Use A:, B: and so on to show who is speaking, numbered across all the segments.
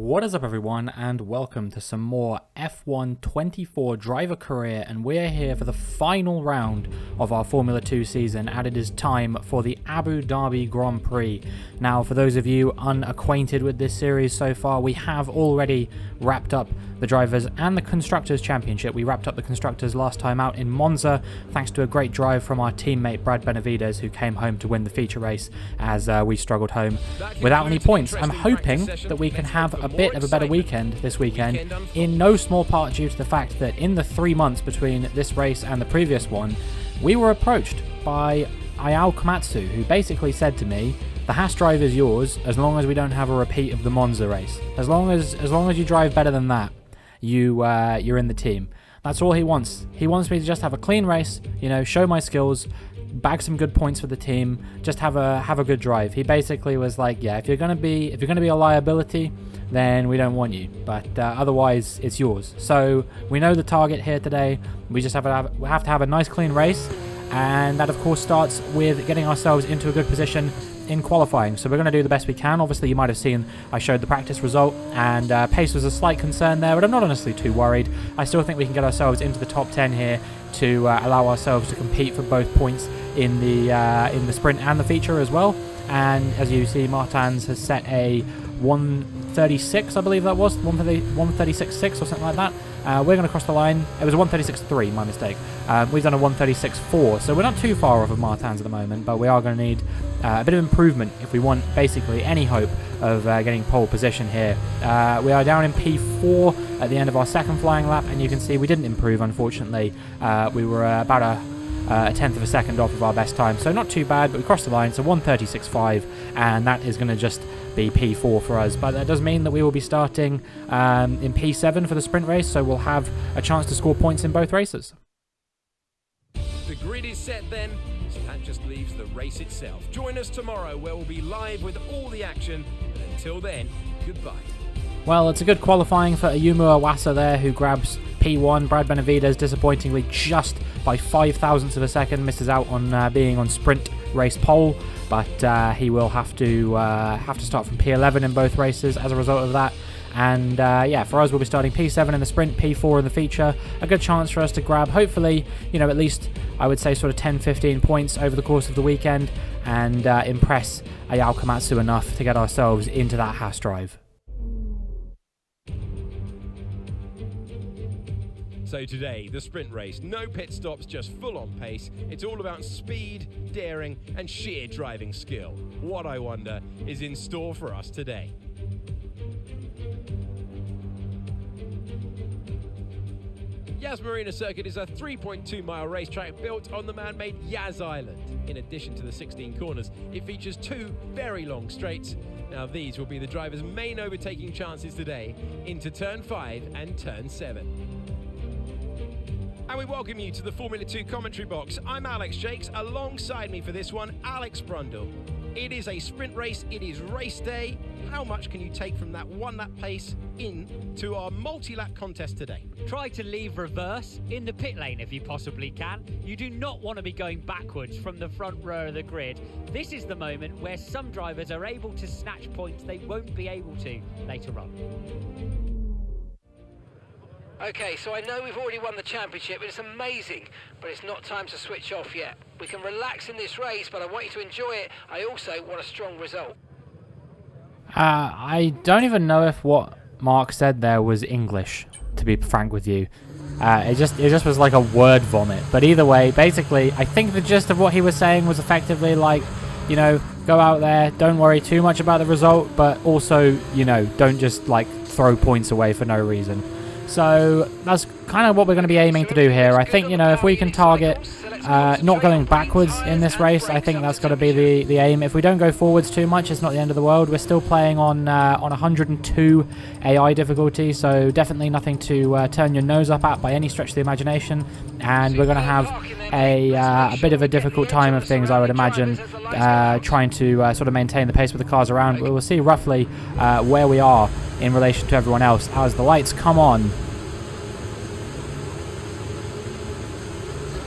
A: What is up everyone, and welcome to some more F1 24 driver career, and we're here for the final round of our Formula 2 season, and it is time for the Abu Dhabi Grand Prix. Now, for those of you unacquainted with this series so far, we have already wrapped up the Drivers and the Constructors Championship. We wrapped up the Constructors last time out in Monza, thanks to a great drive from our teammate Brad Benavides, who came home to win the feature race as we struggled home without any points. I'm hoping that we can have a bit of a better weekend this weekend, in no small part due to the fact that in the 3 months between this race and the previous one, we were approached by Ayao Komatsu, who basically said to me, the Haas drive is yours as long as we don't have a repeat of the Monza race. As long as you drive better than that, you're in the team. That's all he wants. He wants me to just have a clean race, you know, show my skills, bag some good points for the team, just have a good drive. He basically was like, yeah, if you're gonna be a liability, then we don't want you, but otherwise it's yours. So we know the target here today. We just have to have a nice clean race, and that of course starts with getting ourselves into a good position in qualifying. So we're going to do the best we can. Obviously you might have seen I showed the practice result, and pace was a slight concern there, but I'm not honestly too worried. I still think we can get ourselves into the top 10 here to allow ourselves to compete for both points in the sprint and the feature as well. And as you see, Martins has set a 136, I believe that was 136.6 or something like that. We're going to cross the line. It was a 136.3, my mistake. We've done a 136.4, so we're not too far off of Martins at the moment, but we are going to need a bit of improvement if we want basically any hope of getting pole position here. We are down in P4 at the end of our second flying lap, and you can see we didn't improve, unfortunately. We were about a tenth of a second off of our best time, so not too bad, but we crossed the line, so 136.5, and that is going to just be P4 for us. But that does mean that we will be starting in P7 for the sprint race, so we'll have a chance to score points in both races.
B: The grid is set then, so that just leaves the race itself. Join us tomorrow where we'll be live with all the action, and until then, goodbye.
A: Well, it's a good qualifying for Ayumu Iwasa there, who grabs P1. Brad Benavides, disappointingly, just by 5 thousandths of a second, misses out on being on sprint race pole, but he will have to start from P11 in both races as a result of that. And yeah, for us, we'll be starting P7 in the sprint, P4 in the feature. A good chance for us to grab, hopefully, you know, at least I would say sort of 10-15 points over the course of the weekend, and impress Ayao Komatsu enough to get ourselves into that Haas drive.
B: So today, the sprint race, no pit stops, just full on pace. It's all about speed, daring, and sheer driving skill. What, I wonder, is in store for us today? Yas Marina Circuit is a 3.2-mile racetrack built on the man-made Yas Island. In addition to the 16 corners, it features 2 very long straights. Now these will be the drivers' main overtaking chances today into Turn 5 and Turn 7. And we welcome you to the Formula 2 commentary box. I'm Alex Jakes. Alongside me for this one, Alex Brundle. It is a sprint race. It is race day. How much can you take from that one-lap pace into our multi-lap contest today?
C: Try to leave reverse in the pit lane if you possibly can. You do not want to be going backwards from the front row of the grid. This is the moment where some drivers are able to snatch points they won't be able to later on.
D: Okay, so I know we've already won the championship, it's amazing, but it's not time to switch off yet. We can relax in this race, but I want you to enjoy it. I also want a strong result.
A: I don't even know if what Mark said there was English, to be frank with you. It just was like a word vomit. But either way, basically, I think the gist of what he was saying was effectively like, you know, go out there, don't worry too much about the result, but also, you know, don't just like throw points away for no reason. So that's kind of what we're going to be aiming to do here. I think, you know, if we can target not going backwards in this race, I think that's got to be the aim. If we don't go forwards too much, it's not the end of the world. We're still playing on 102 AI difficulty, so definitely nothing to turn your nose up at by any stretch of the imagination. And we're going to have a bit of a difficult time of things, I would imagine, trying to sort of maintain the pace with the cars around. But we'll see roughly where we are in relation to everyone else as the lights come on.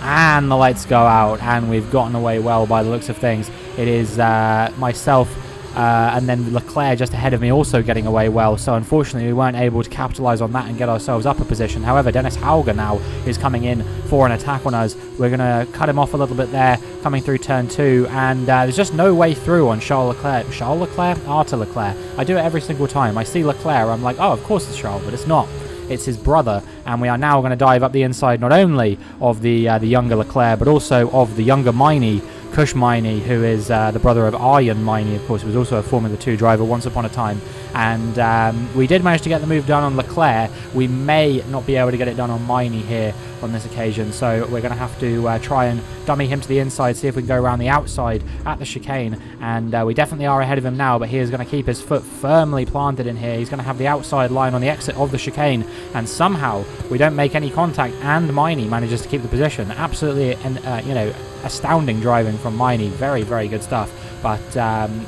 A: And the lights go out, and we've gotten away well by the looks of things. It is myself and then Leclerc just ahead of me also getting away well. So unfortunately we weren't able to capitalise on that and get ourselves up a position. However, Dennis Hauger now is coming in for an attack on us. We're going to cut him off a little bit there, coming through turn 2, and there's just no way through on Charles Leclerc. Charles Leclerc? Arthur Leclerc. I do it every single time. I see Leclerc, I'm like, oh, of course it's Charles, but it's not. It's his brother, and we are now going to dive up the inside not only of the younger Leclerc, but also of the younger Miney, Kush Miney, who is the brother of Arjen Miney, of course, who was also a Formula 2 driver once upon a time. And we did manage to get the move done on Leclerc. We may not be able to get it done on Miney here on this occasion, so we're going to have to try and dummy him to the inside, see if we can go around the outside at the chicane. And we definitely are ahead of him now, but he is going to keep his foot firmly planted in here. He's going to have the outside line on the exit of the chicane, and somehow we don't make any contact, and Miney manages to keep the position. Absolutely, astounding driving from Miney. Very, very good stuff. But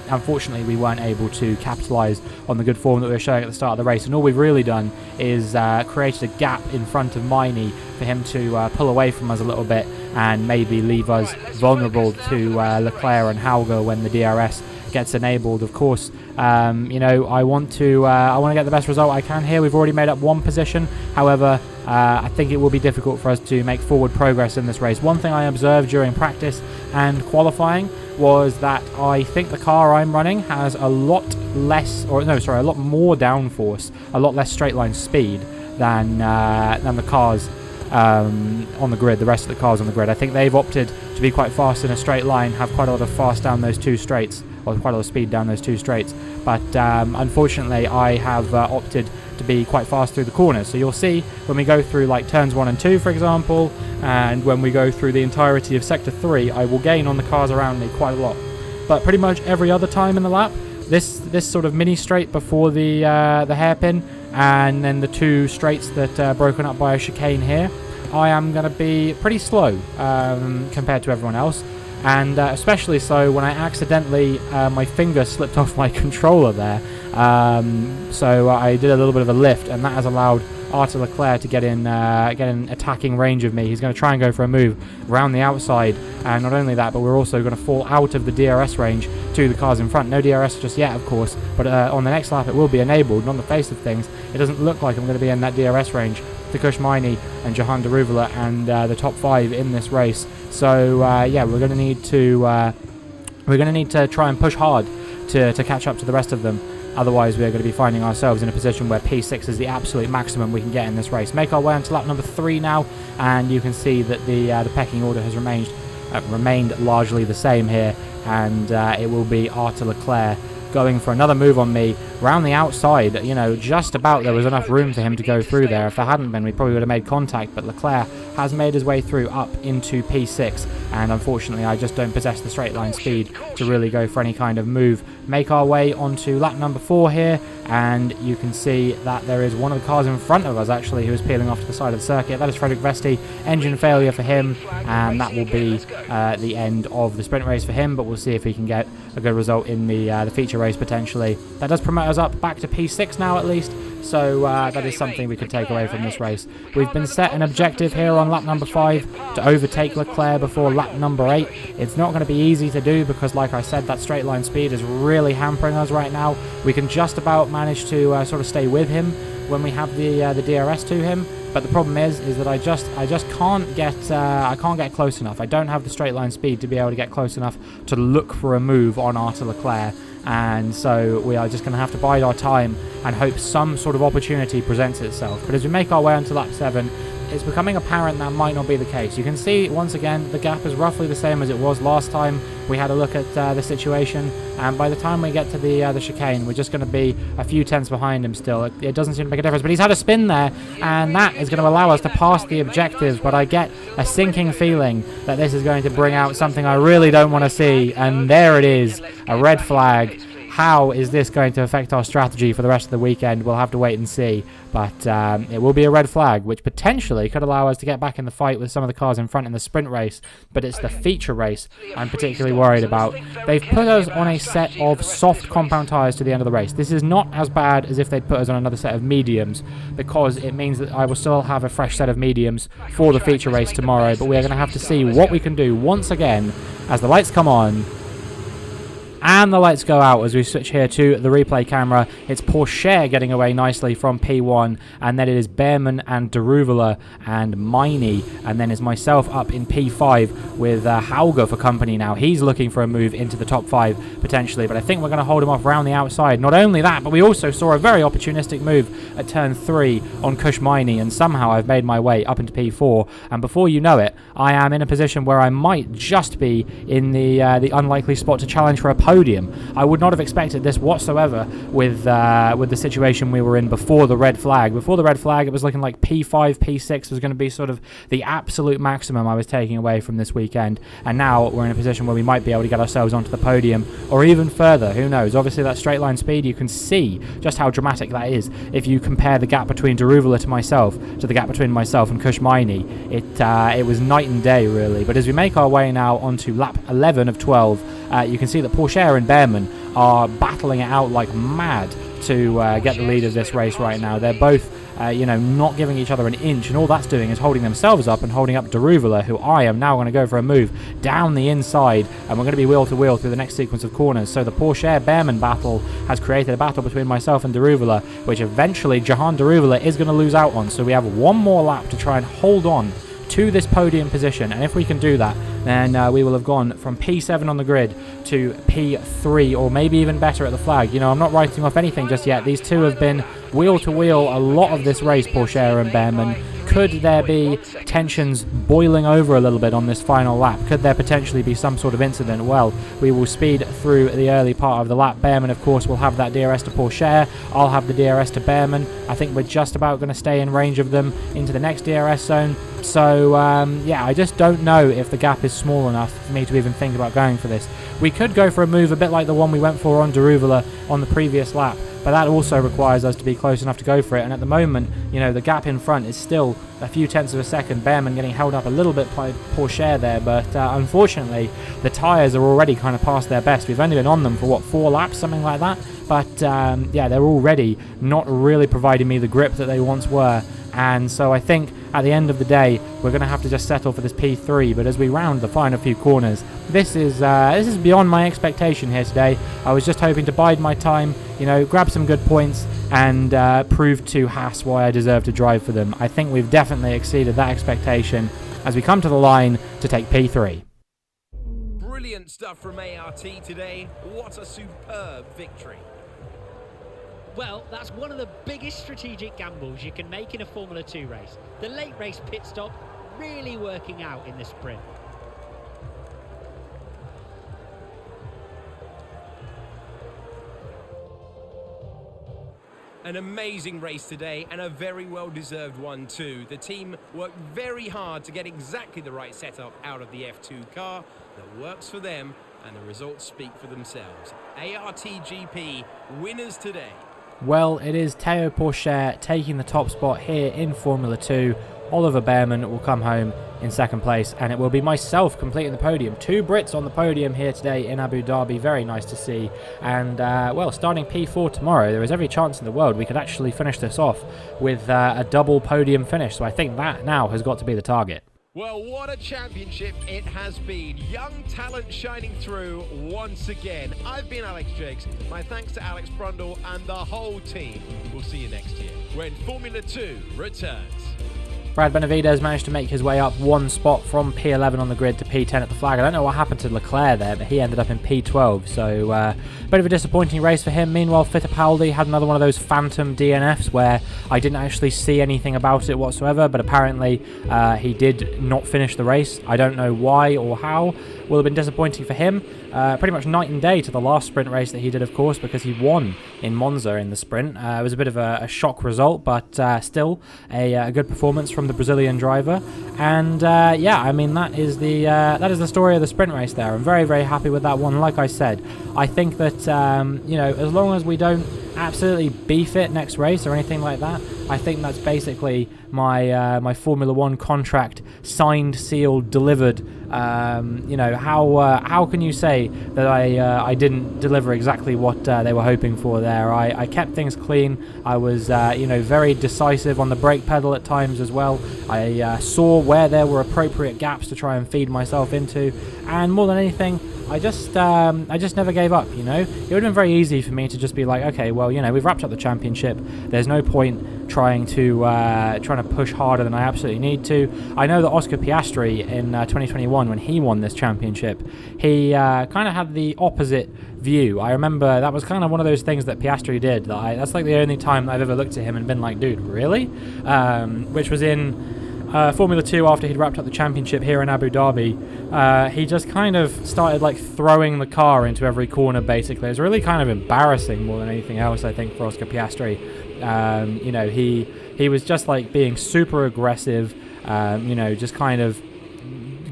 A: unfortunately we weren't able to capitalise on the good form that we were showing at the start of the race, and all we've really done is created a gap in front of Miney for him to pull away from us a little bit and maybe leave us vulnerable to Leclerc and Hauger when the DRS gets enabled. Of course, I want to get the best result I can here. We've already made up one position. However, I think it will be difficult for us to make forward progress in this race. One thing I observed during practice and qualifying was that I think the car I'm running has a lot more downforce, a lot less straight line speed than the cars on the grid, the rest of the cars on the grid. I think they've opted to be quite fast in a straight line, have quite a lot of fast down those two straights, or quite a lot of speed down those two straights. But unfortunately, I have opted to be quite fast through the corners. So you'll see when we go through like turns 1 and 2, for example, and when we go through the entirety of sector 3, I will gain on the cars around me quite a lot. But pretty much every other time in the lap, this sort of mini straight before the hairpin, and then the two straights that are broken up by a chicane here, I am going to be pretty slow compared to everyone else. And especially so when I accidentally, my finger slipped off my controller there. So I did a little bit of a lift, and that has allowed Arthur Leclerc to get in attacking range of me. He's going to try and go for a move around the outside, and not only that, but we're also going to fall out of the DRS range to the cars in front. No DRS just yet, of course, but on the next lap it will be enabled. And on the face of things, it doesn't look like I'm going to be in that DRS range to Kush Miney and Johan de Ruvela and the top 5 in this race. So yeah, we're going to need to try and push hard to catch up to the rest of them. Otherwise, we're going to be finding ourselves in a position where P6 is the absolute maximum we can get in this race. Make our way onto lap number 3 now, and you can see that the pecking order has remained largely the same here, and it will be Arthur Leclerc going for another move on me round the outside. Just about there was enough room for him to go through there. If there hadn't been, we probably would have made contact, but Leclerc has made his way through up into P6, and unfortunately I just don't possess the straight line speed to really go for any kind of move. Make our way onto lap number 4 here, and you can see that there is one of the cars in front of us actually who is peeling off to the side of the circuit. That is Frederick Vesti. Engine failure for him, and that will be the end of the sprint race for him, but we'll see if he can get a good result in the feature race potentially. That does promote us up back to P6 now at least, so that is something we could take away from this race. We've been set an objective here on lap number 5 to overtake Leclerc before lap number 8. It's not going to be easy to do because, like I said, that straight line speed is really hampering us right now. We can just about manage to sort of stay with him when we have the DRS to him, but the problem is that I just can't get close enough. I don't have the straight line speed to be able to get close enough to look for a move on Arthur Leclerc. And so we are just going to have to bide our time and hope some sort of opportunity presents itself. But as we make our way onto lap 7, it's becoming apparent that might not be the case. You can see once again the gap is roughly the same as it was last time we had a look at the situation, and by the time we get to the chicane, we're just going to be a few tenths behind him still. It doesn't seem to make a difference, but he's had a spin there, and that is going to allow us to pass the objective. But I get a sinking feeling that this is going to bring out something I really don't want to see, and there it is, a red flag. How is this going to affect our strategy for the rest of the weekend? We'll have to wait and see. But it will be a red flag, which potentially could allow us to get back in the fight with some of the cars in front in the sprint race. But it's the feature race I'm particularly worried about. They've put us on a set of soft compound tyres to the end of the race. This is not as bad as if they'd put us on another set of mediums, because it means that I will still have a fresh set of mediums for the feature race tomorrow. But we're going to have to see what we can do once again as the lights come on. And the lights go out as we switch here to the replay camera. It's Pourchaire getting away nicely from P1, and then it is Behrman and Daruvula and Miney, and then is myself up in P5 with Hauger for company now. He's looking for a move into the top 5 potentially, but I think we're going to hold him off around the outside. Not only that, but we also saw a very opportunistic move at turn 3 on Kush Miney, and somehow I've made my way up into P4, and before you know it, I am in a position where I might just be in the unlikely spot to challenge for a podium. I would not have expected this whatsoever with the situation we were in before the red flag. Before the red flag, it was looking like P5, P6 was going to be sort of the absolute maximum I was taking away from this weekend, and now we're in a position where we might be able to get ourselves onto the podium, or even further, who knows. Obviously that straight line speed, you can see just how dramatic that is if you compare the gap between Daruvula to myself to the gap between myself and Kush Miney. It was night and day really. But as we make our way now onto lap 11 of 12, you can see that Pourchaire and Behrman are battling it out like mad to get the lead of this race right now. They're both not giving each other an inch, and all that's doing is holding themselves up and holding up Daruvula, who I am now going to go for a move down the inside, and we're going to be wheel to wheel through the next sequence of corners. So the Pourchaire-Behrman battle has created a battle between myself and Daruvula, which eventually Jahan Daruvula is going to lose out on. So we have one more lap to try and hold on to this podium position, and if we can do that, then we will have gone from P7 on the grid to P3, or maybe even better at the flag. I'm not writing off anything just yet. These two have been wheel to wheel a lot of this race, Pourchaire and Behrman. Could there be tensions boiling over a little bit on this final lap? Could there potentially be some sort of incident? Well, we will speed through the early part of the lap. Behrman, of course, will have that DRS to Pourchaire. I'll have the DRS to Behrman. I think we're just about going to stay in range of them into the next DRS zone. So, I just don't know if the gap is small enough for me to even think about going for this. We could go for a move a bit like the one we went for on Daruvula on the previous lap, but that also requires us to be close enough to go for it. And at the moment, the gap in front is still a few tenths of a second. Behrman getting held up a little bit by Pourchaire there, but unfortunately, the tyres are already kind of past their best. We've only been on them for, 4 laps, something like that? But, they're already not really providing me the grip that they once were. And so I think at the end of the day, we're going to have to just settle for this P3. But as we round the final few corners, this is beyond my expectation here today. I was just hoping to bide my time, grab some good points, and prove to Haas why I deserve to drive for them. I think we've definitely exceeded that expectation as we come to the line to take P3.
B: Brilliant stuff from ART today. What a superb victory.
C: Well, that's one of the biggest strategic gambles you can make in a Formula 2 race. The late race pit stop really working out in the sprint.
B: An amazing race today, and a very well-deserved one too. The team worked very hard to get exactly the right setup out of the F2 car that works for them, and the results speak for themselves. ARTGP winners today.
A: Well, it is Théo Pourchaire taking the top spot here in Formula 2. Oliver Behrman will come home in second place, and it will be myself completing the podium. 2 Brits on the podium here today in Abu Dhabi. Very nice to see. And, starting P4 tomorrow, there is every chance in the world we could actually finish this off with a double podium finish. So I think that now has got to be the target.
B: Well, what a championship it has been. Young talent shining through once again. I've been Alex Jakes. My thanks to Alex Brundle and the whole team. We'll see you next year when Formula 2 returns.
A: Brad Benavides managed to make his way up 1 spot from P11 on the grid to P10 at the flag. I don't know what happened to Leclerc there, but he ended up in P12, so a bit of a disappointing race for him. Meanwhile, Fittipaldi had another one of those phantom DNFs where I didn't actually see anything about it whatsoever, but apparently he did not finish the race. I don't know why or how. Will have been disappointing for him. Pretty much night and day to the last sprint race that he did, of course, because he won in Monza in the sprint. It was a bit of a shock result, but still a good performance from the Brazilian driver. And that is the story of the sprint race there. I'm very, very happy with that one. Like I said, I think that as long as we don't absolutely beef it next race or anything like that, I think that's basically my Formula 1 contract signed, sealed, delivered. How can you say that I didn't deliver exactly what they were hoping for there? I kept things clean. I was very decisive on the brake pedal at times as well. I saw where there were appropriate gaps to try and feed myself into, and more than anything, I just never gave up, you know. It would have been very easy for me to just be like, okay, well, you know, we've wrapped up the championship. There's no point trying to push harder than I absolutely need to. I know that Oscar Piastri in 2021, when he won this championship, he kind of had the opposite view. I remember that was kind of one of those things that Piastri did. That's like the only time I've ever looked at him and been like, dude, really? Which was in Formula 2 after he'd wrapped up the championship here in Abu Dhabi. He just kind of started like throwing the car into every corner, basically. It was really kind of embarrassing more than anything else, I think, for Oscar Piastri. You know, he was just like being super aggressive, you know, just kind of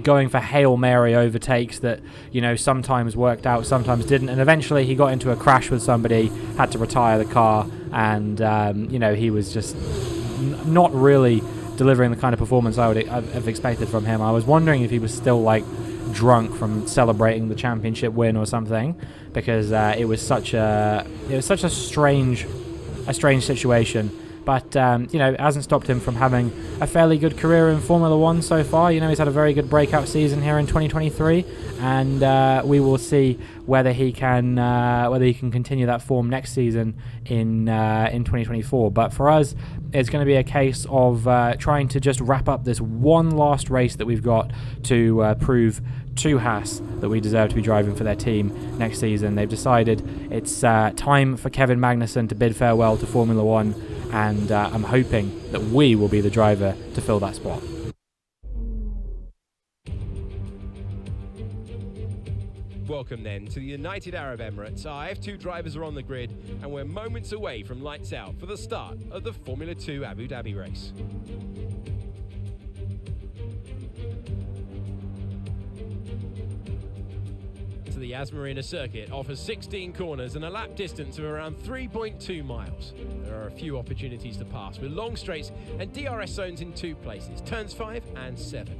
A: going for Hail Mary overtakes that, you know, sometimes worked out, sometimes didn't, and eventually he got into a crash with somebody, had to retire the car, and you know, he was just not really delivering the kind of performance I would have expected from him. I was wondering if he was still like drunk from celebrating the championship win or something, because it was such a strange situation. But you know, it hasn't stopped him from having a fairly good career in Formula 1 so far. You know, he's had a very good breakout season here in 2023, and we will see whether he can continue that form next season in 2024. But for us, it's going to be a case of trying to just wrap up this one last race that we've got to prove to Haas that we deserve to be driving for their team next season. They've decided it's time for Kevin Magnussen to bid farewell to Formula 1, and I'm hoping that we will be the driver to fill that spot.
B: Welcome then to the United Arab Emirates. Our F2 drivers are on the grid, and we're moments away from lights out for the start of the Formula 2 Abu Dhabi race. The Yas Marina circuit offers 16 corners and a lap distance of around 3.2 miles. There are a few opportunities to pass, with long straights and DRS zones in 2 places, turns 5 and 7.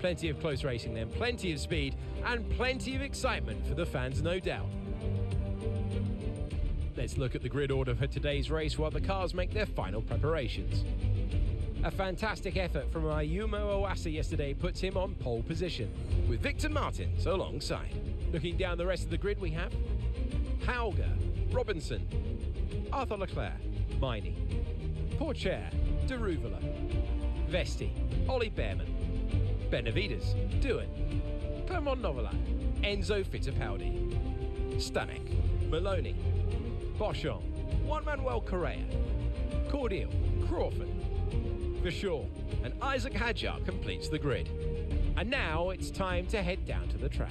B: Plenty of close racing then, plenty of speed, and plenty of excitement for the fans, no doubt. Let's look at the grid order for today's race while the cars make their final preparations. A fantastic effort from Ayumu Owasa yesterday puts him on pole position, with Victor Martins alongside. Looking down the rest of the grid, we have Hauger, Robinson, Arthur Leclerc, Miney, Pourchaire, Deruvala, Vesti, Ollie Behrman, Benavides, Doohan, Clermont Novelak, Enzo Fittipaldi, Stanek, Maloney, Boschon, Juan Manuel Correa, Cordial, Crawford, Vachon, and Isaac Hadjar completes the grid. And now it's time to head down to the track.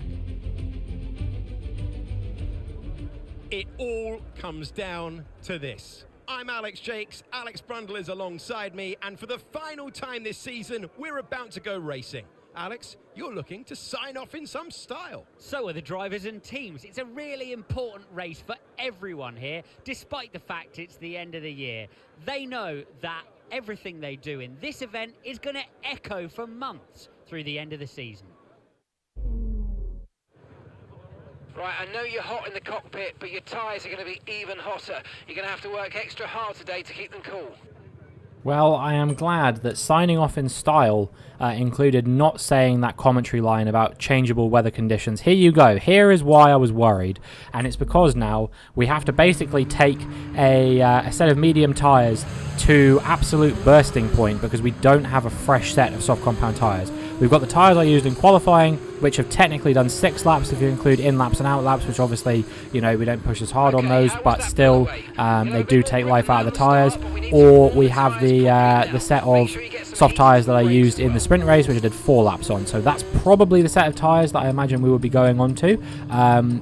B: It all comes down to this. I'm Alex Jakes, Alex Brundle is alongside me, and for the final time this season, we're about to go racing. Alex, you're looking to sign off in some style.
C: So are the drivers and teams. It's a really important race for everyone here, despite the fact it's the end of the year. They know that everything they do in this event is going to echo for months through the end of the season.
D: Right, I know you're hot in the cockpit, but your tyres are going to be even hotter. You're going to have to work extra hard today to keep them cool.
A: Well, I am glad that signing off in style included not saying that commentary line about changeable weather conditions. Here you go. Here is why I was worried. And it's because now we have to basically take a set of medium tyres to absolute bursting point because we don't have a fresh set of soft compound tyres. We've got the tyres I used in qualifying, which have technically done 6 laps if you include in-laps and out-laps, which obviously, you know, we don't push as hard on those, but still they do take life out of the tyres. Or we have the set of soft tyres that I used in the sprint race, which I did 4 laps on. So that's probably the set of tyres that I imagine we will be going on to.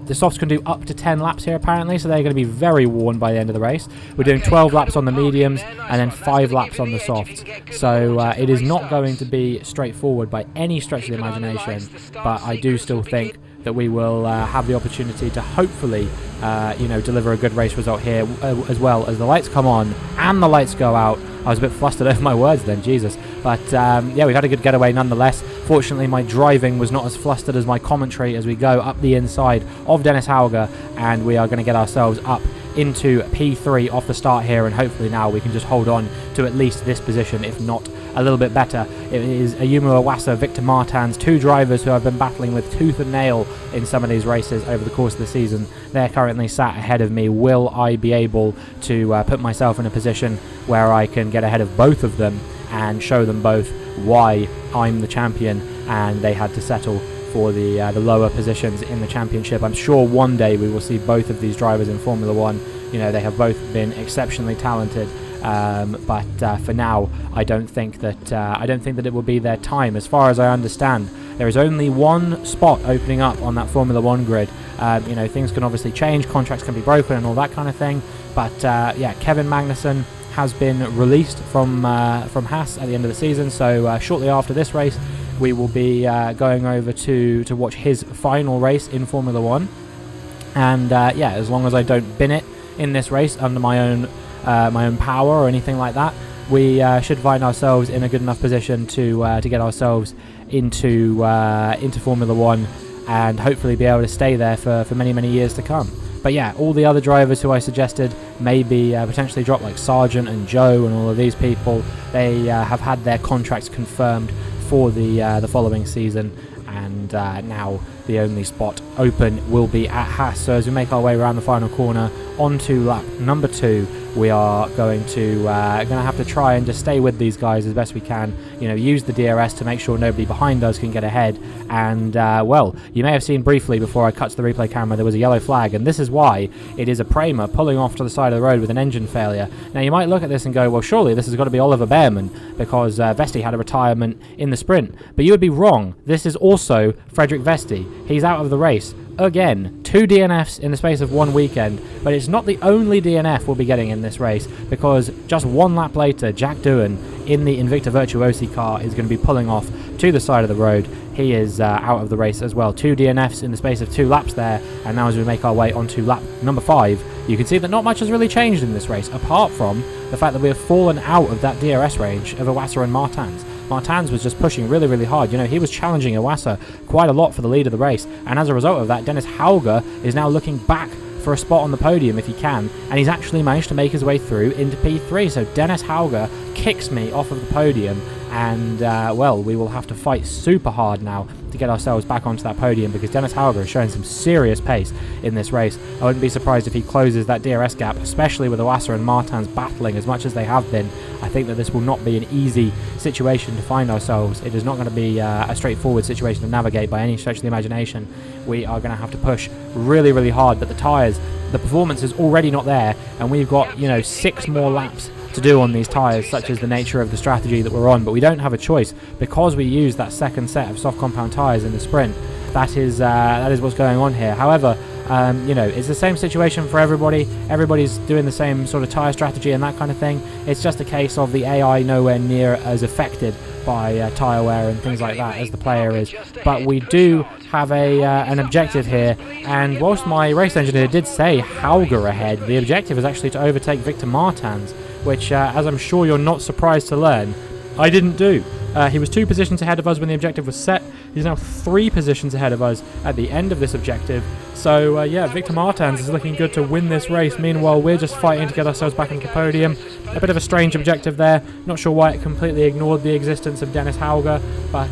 A: The softs can do up to 10 laps here apparently, so they're going to be very worn by the end of the race. We're doing 12 laps on the mediums and then 5 laps on the softs. So it is not going to be straightforward by any stretch of the imagination, but I do still think that we will have the opportunity to hopefully deliver a good race result here, as well as the lights come on and the lights go out. I was a bit flustered over my words then, Jesus. But yeah, we've had a good getaway nonetheless. Fortunately, my driving was not as flustered as my commentary as we go up the inside of Dennis Hauger, and we are going to get ourselves up into P3 off the start here, and hopefully now we can just hold on to at least this position, if not a little bit better. It is Ayumu Iwasa, Victor Martins, two drivers who I've been battling with tooth and nail in some of these races over the course of the season. They're currently sat ahead of me. Will I be able to put myself in a position where I can get ahead of both of them and show them both why I'm the champion and they had to settle for the lower positions in the championship? I'm sure one day we will see both of these drivers in Formula 1. You know, they have both been exceptionally talented, but for now, I don't think that it will be their time. As far as I understand, there is only one spot opening up on that Formula 1 grid. You know, things can obviously change, contracts can be broken, and all that kind of thing. But yeah, Kevin Magnussen has been released from Haas at the end of the season. So shortly after this race, we will be going over to watch his final race in Formula 1. And yeah, as long as I don't bin it in this race under my own power or anything like that, we should find ourselves in a good enough position to get ourselves into Formula 1 and hopefully be able to stay there for many years to come. But yeah, all the other drivers who I suggested maybe potentially drop, like Sargent and Joe and all of these people, they have had their contracts confirmed for the following season, and now the only spot open will be at Haas. So as we make our way around the final corner onto lap number 2, we are going to have to try and just stay with these guys as best we can. You know, use the DRS to make sure nobody behind us can get ahead. And well, you may have seen briefly before I cut to the replay camera, there was a yellow flag, and this is why it is a Prema pulling off to the side of the road with an engine failure. Now you might look at this and go, well, surely this has got to be Oliver Behrman because Vesti had a retirement in the sprint. But you would be wrong. This is also Frederick Vesti. He's out of the race. Again, 2 DNFs in the space of one weekend, but it's not the only DNF we'll be getting in this race, because just one lap later, Jack Doohan in the Invicta Virtuosi car is going to be pulling off to the side of the road. He is out of the race as well. 2 DNFs in the space of 2 laps there, and now as we make our way onto lap number 5, you can see that not much has really changed in this race, apart from the fact that we have fallen out of that DRS range of Iwasa and Martins. Martins was just pushing really hard. You know, he was challenging Iwasa quite a lot for the lead of the race, and as a result of that, Dennis Hauger is now looking back for a spot on the podium if he can, and he's actually managed to make his way through into P3. So Dennis Hauger kicks me off of the podium, and well, we will have to fight super hard now to get ourselves back onto that podium, because Dennis Hauger is showing some serious pace in this race. I wouldn't be surprised if he closes that DRS gap, especially with Iwasa and Martins battling as much as they have been. I think that this will not be an easy situation to find ourselves. It is not going to be a straightforward situation to navigate by any stretch of the imagination. We are going to have to push really hard, but the tyres, the performance is already not there, and we've got, you know, 6 more laps to do on these tyres, such as the nature of the strategy that we're on. But we don't have a choice, because we use that second set of soft compound tyres in the sprint. That is what's going on here. However, you know, it's the same situation for everybody. Everybody's doing the same sort of tyre strategy and that kind of thing. It's just a case of the AI nowhere near as affected by tyre wear and things like that as the player is. But we do have an objective here, and whilst my race engineer did say Hauger ahead, the objective is actually to overtake Victor Martins, which, as I'm sure you're not surprised to learn, I didn't do. He was 2 positions ahead of us when the objective was set. He's now 3 positions ahead of us at the end of this objective. So yeah, Victor Martins is looking good to win this race. Meanwhile, we're just fighting to get ourselves back into the podium. A bit of a strange objective there. Not sure why it completely ignored the existence of Dennis Hauger, but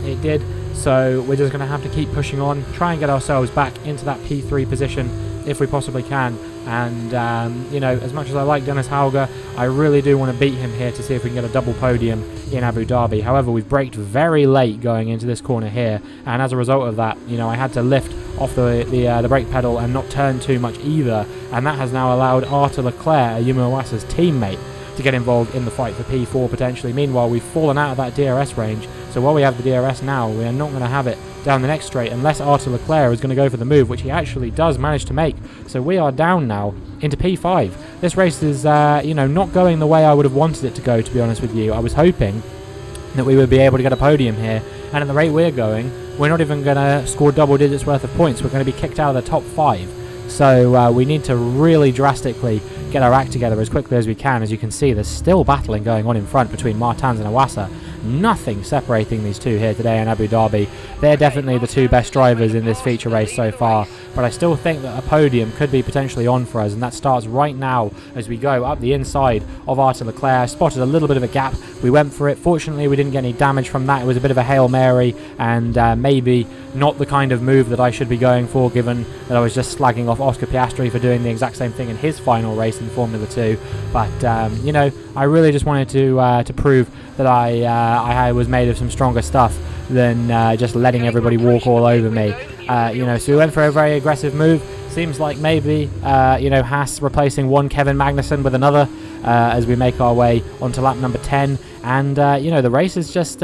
A: it did. So we're just going to have to keep pushing on, try and get ourselves back into that P3 position if we possibly can. And you know, as much as I like Dennis Hauger, I really do want to beat him here to see if we can get a double podium in Abu Dhabi. However, we've braked very late going into this corner here, and as a result of that, you know, I had to lift off the brake pedal and not turn too much either, and that has now allowed Arthur Leclerc, Ayumu Iwasa's teammate, to get involved in the fight for P4 potentially. Meanwhile, we've fallen out of that DRS range, so while we have the DRS now, we are not going to have it down the next straight unless Arthur Leclerc is going to go for the move, which he actually does manage to make. So we are down now into P5. This race is you know, not going the way I would have wanted it to go, to be honest with you. I was hoping that we would be able to get a podium here, and at the rate we're going, we're not even going to score double digits worth of points. We're going to be kicked out of the top 5. So we need to really drastically get our act together as quickly as we can. As you can see, there's still battling going on in front between Martins and Iwasa. Nothing separating these two here today in Abu Dhabi. They're definitely the two best drivers in this feature race so far, but I still think that a podium could be potentially on for us, and that starts right now as we go up the inside of Arthur Leclerc. I spotted a little bit of a gap. We went for it. Fortunately, we didn't get any damage from that. It was a bit of a Hail Mary, and maybe not the kind of move that I should be going for, given that I was just slagging off Oscar Piastri for doing the exact same thing in his final race in Formula 2. But, you know, I really just wanted to prove that I was made of some stronger stuff than just letting everybody walk all over me. You know, so we went for a very aggressive move. Seems like maybe, you know, Haas replacing one Kevin Magnussen with another as we make our way onto lap number 10. And, you know, the race is just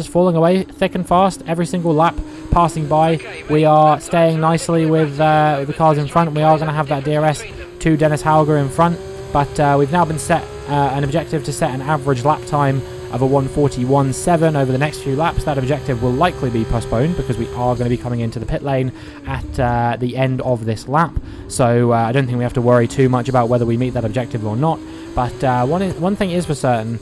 A: falling away thick and fast. Every single lap passing by, we are staying nicely with the cars in front. We are going to have that DRS to Dennis Hauger in front. But we've now been set an objective to set an average lap time of a 1:41.7 over the next few laps. That objective will likely be postponed because we are going to be coming into the pit lane at the end of this lap. So I don't think we have to worry too much about whether we meet that objective or not. But one thing is for certain,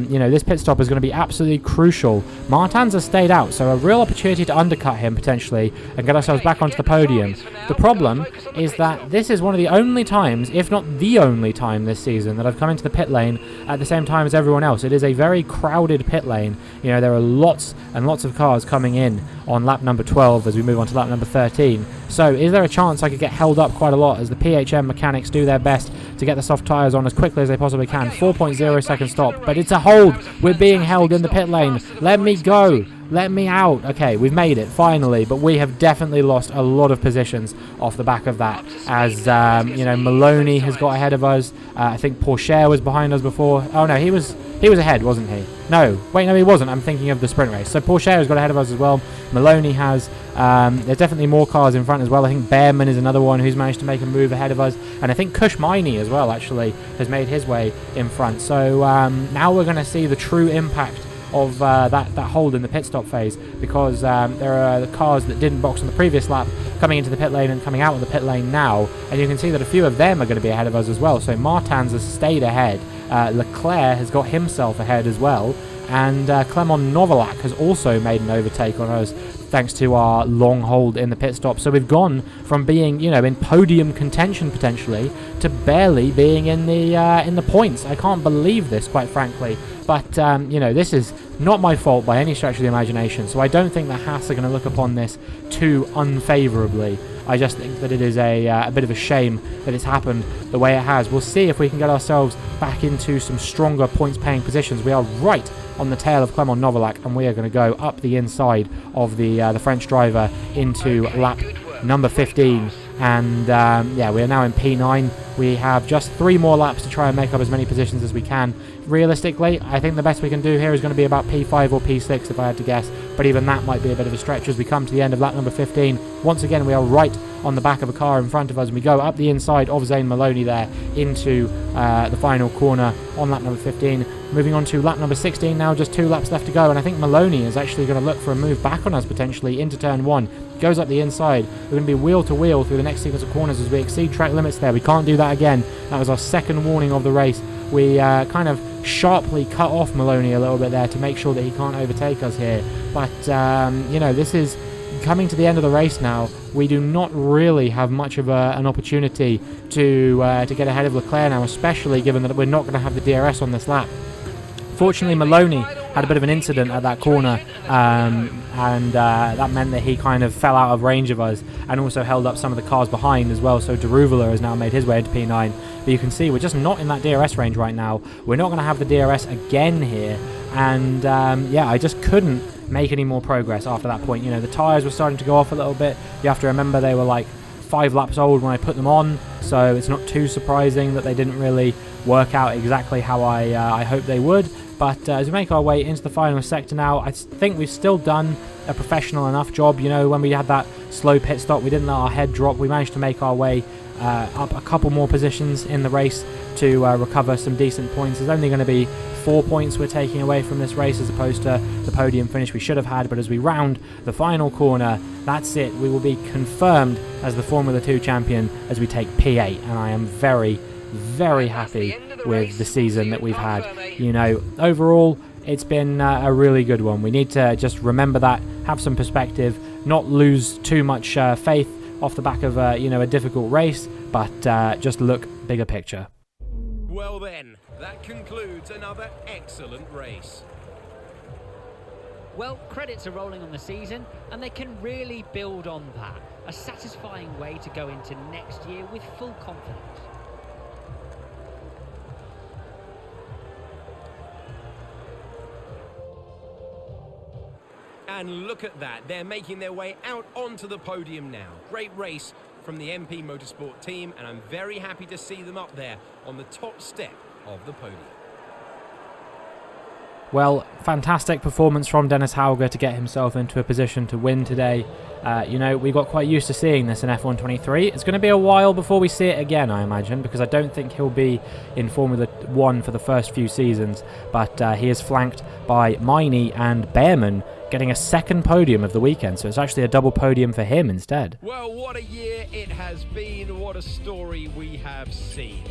A: you know, this pit stop is going to be absolutely crucial. Martins has stayed out, so a real opportunity to undercut him potentially and get ourselves back onto the podium. The problem is that this is one of the only times, if not the only time this season, that I've come into the pit lane at the same time as everyone else. It is a very crowded pit lane. You know, there are lots and lots of cars coming in on lap number 12 as we move on to lap number 13. So is there a chance I could get held up quite a lot as the PHM mechanics do their best to get the soft tyres on as quickly as they possibly can? 4.0 second stop, but it's a hold. We're being held in the pit lane. Let me go. Let me out. Okay, we've made it finally, but we have definitely lost a lot of positions off the back of that. As you know, Maloney has got ahead of us. I think Pourchaire was behind us before. Oh no, he was ahead, wasn't he? No, wait, no, he wasn't. I'm thinking of the sprint race. So Pourchaire has got ahead of us as well. Maloney has. There's definitely more cars in front as well. I think Behrman is another one who's managed to make a move ahead of us, and I think Kushmaini as well actually has made his way in front. So now we're going to see the true impact of that hold in the pit stop phase, because there are the cars that didn't box on the previous lap coming into the pit lane and coming out of the pit lane now, and you can see that a few of them are going to be ahead of us as well. So Martins has stayed ahead, Leclerc has got himself ahead as well, and Clement Novalak has also made an overtake on us thanks to our long hold in the pit stop. So we've gone from being, you know, in podium contention potentially to barely being in the points. I can't believe this, quite frankly. But, you know, this is not my fault by any stretch of the imagination, so I don't think the Haas are going to look upon this too unfavourably. I just think that it is a bit of a shame that it's happened the way it has. We'll see if we can get ourselves back into some stronger points-paying positions. We are right on the tail of Clement Novalak, and we are going to go up the inside of the French driver into lap number 15. And yeah, we are now in P9. We have just 3 more laps to try and make up as many positions as we can. Realistically, I think the best we can do here is going to be about P5 or P6 if I had to guess, but even that might be a bit of a stretch as we come to the end of lap number 15. Once again, we are right on the back of a car in front of us, and we go up the inside of Zane Maloney there into the final corner on lap number 15. Moving on to lap number 16 now, just 2 laps left to go, and I think Maloney is actually going to look for a move back on us potentially into turn 1. Goes up the inside. We're going to be wheel to wheel through the next sequence of corners as we exceed track limits there. We can't do that again. That was our second warning of the race. We kind of sharply cut off Maloney a little bit there to make sure that he can't overtake us here. But, you know, this is coming to the end of the race now. We do not really have much of an opportunity to get ahead of Leclerc now, especially given that we're not going to have the DRS on this lap. Fortunately, Maloney had a bit of an incident at that corner, and that meant that he kind of fell out of range of us and also held up some of the cars behind as well. So Deruvala has now made his way into P9. But you can see we're just not in that DRS range right now. We're not going to have the DRS again here. And yeah, I just couldn't make any more progress after that point. You know, the tyres were starting to go off a little bit. You have to remember they were like 5 laps old when I put them on, so it's not too surprising that they didn't really work out exactly how I hoped they would. But as we make our way into the final sector now, I think we've still done a professional enough job. You know, when we had that slow pit stop, we didn't let our head drop. We managed to make our way up a couple more positions in the race to recover some decent points. There's only going to be 4 points we're taking away from this race as opposed to the podium finish we should have had, but as we round the final corner, that's it. We will be confirmed as the Formula 2 champion as we take P8, and I am very, very happy with the season that we've had. You know, overall, it's been a really good one. We need to just remember that, have some perspective, not lose too much faith off the back of a difficult race, but just look bigger picture.
B: Well then, that concludes another excellent race.
C: Well, credits are rolling on the season, and they can really build on that. A satisfying way to go into next year with full confidence.
B: And look at that, they're making their way out onto the podium now. Great race from the MP Motorsport team, and I'm very happy to see them up there on the top step of the podium.
A: Well, fantastic performance from Dennis Hauger to get himself into a position to win today. We got quite used to seeing this in F1 23. It's going to be a while before we see it again, I imagine, because I don't think he'll be in Formula 1 for the first few seasons, but he is flanked by Miney and Behrman, getting a second podium of the weekend, so it's actually a double podium for him instead.
B: Well, what a year it has been, what a story we have seen.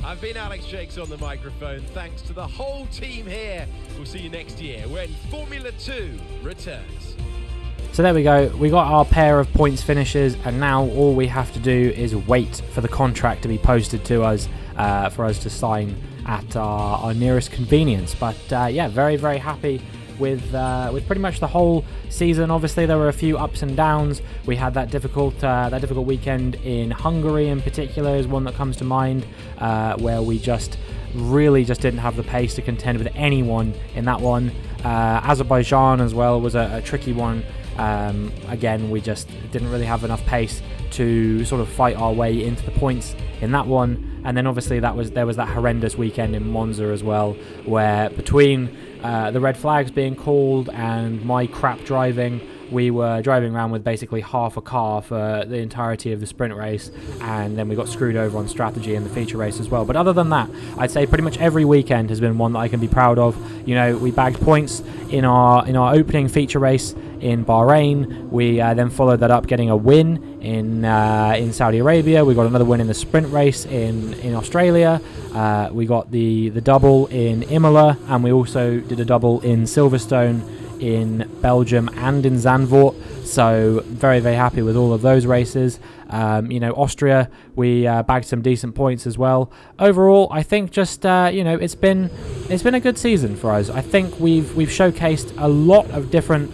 B: I've been Alex Jakes on the microphone, thanks to the whole team here. We'll see you next year when Formula 2 returns.
A: So there we go, we got our pair of points finishes, and now all we have to do is wait for the contract to be posted to us for us to sign at our nearest convenience. But yeah, very, very happy with pretty much the whole season. Obviously there were a few ups and downs. We had that difficult weekend in Hungary in particular is one that comes to mind, where we really didn't have the pace to contend with anyone in that one. Azerbaijan as well was a tricky one. Again, we just didn't really have enough pace to sort of fight our way into the points in that one. And then obviously there was that horrendous weekend in Monza as well, where between the red flags being called and my crap driving, we were driving around with basically half a car for the entirety of the sprint race, and then we got screwed over on strategy in the feature race as well. But other than that, I'd say pretty much every weekend has been one that I can be proud of. You know, we bagged points in our opening feature race in Bahrain. We then followed that up getting a win in Saudi Arabia. We got another win in the sprint race in Australia. We got the double in Imola, and we also did a double in Silverstone in Belgium and in Zandvoort. So very, very happy with all of those races. Austria, we bagged some decent points as well. Overall, I think just it's been a good season for us. I think we've showcased a lot of different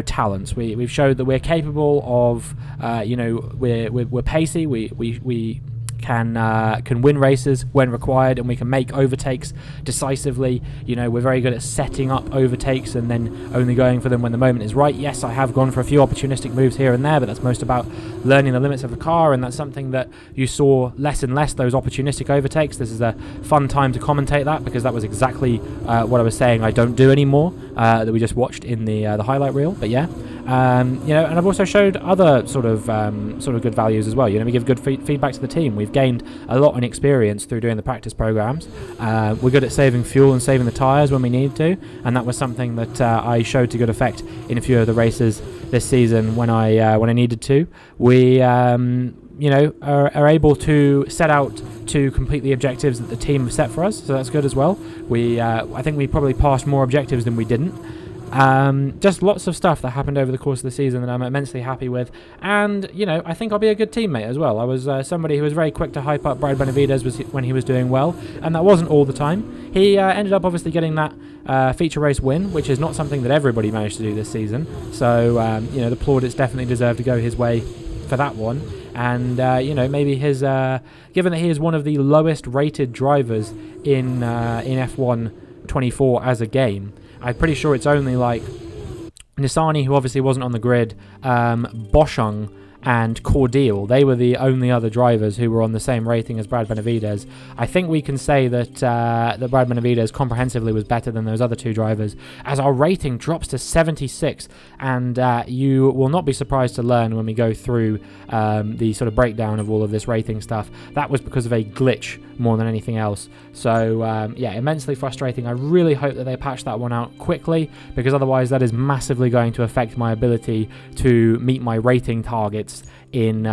A: talents. We've showed that we're capable of we're pacey. We can win races when required, and we can make overtakes decisively. We're very good at setting up overtakes and then only going for them when the moment is right. Yes, I have gone for a few opportunistic moves here and there, but that's most about learning the limits of the car, and that's something that you saw less and less, those opportunistic overtakes. This is a fun time to commentate that, because that was exactly what I was saying I don't do anymore, that we just watched in the highlight reel. But yeah, and I've also showed other sort of good values as well. We give good feedback to the team. We've gained a lot in experience through doing the practice programs. We're good at saving fuel and saving the tyres when we need to, and that was something that I showed to good effect in a few of the races this season when I needed to. We are able to set out to complete the objectives that the team set for us, so that's good as well. I think we probably passed more objectives than we didn't. Just lots of stuff that happened over the course of the season that I'm immensely happy with, and I think I'll be a good teammate as well. I was somebody who was very quick to hype up Brad Benavides when he was doing well, and that wasn't all the time. He ended up obviously getting that feature race win, which is not something that everybody managed to do this season, so the plaudits definitely deserve to go his way for that one. And maybe his given that he is one of the lowest rated drivers in F1 24 as a game, I'm pretty sure it's only like Nissani, who obviously wasn't on the grid, Boschung, and Cordial. They were the only other drivers who were on the same rating as Brad Benavidez. I think we can say that that Brad Benavidez comprehensively was better than those other two drivers, as our rating drops to 76, and you will not be surprised to learn when we go through the sort of breakdown of all of this rating stuff. That was because of a glitch more than anything else. So yeah, immensely frustrating. I really hope that they patch that one out quickly, because otherwise that is massively going to affect my ability to meet my rating targets in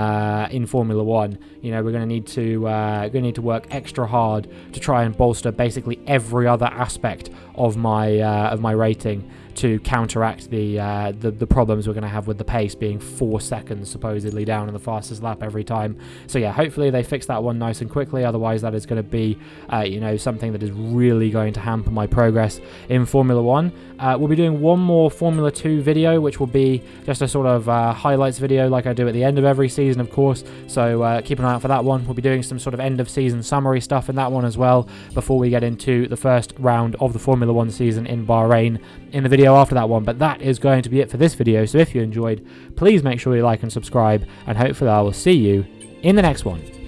A: Formula One. You know, we're going to need to work extra hard to try and bolster basically every other aspect of my rating to counteract the problems we're going to have with the pace being 4 seconds supposedly down in the fastest lap every time. So yeah, hopefully they fix that one nice and quickly. Otherwise, that is going to be you know, something that is really going to hamper my progress in Formula One. We'll be doing one more Formula 2 video, which will be just a sort of highlights video like I do at the end of every season, of course. So keep an eye out for that one. We'll be doing some sort of end of season summary stuff in that one as well before we get into the first round of the Formula 1 season in Bahrain in the video after that one. But that is going to be it for this video. So if you enjoyed, please make sure you like and subscribe, and hopefully I will see you in the next one.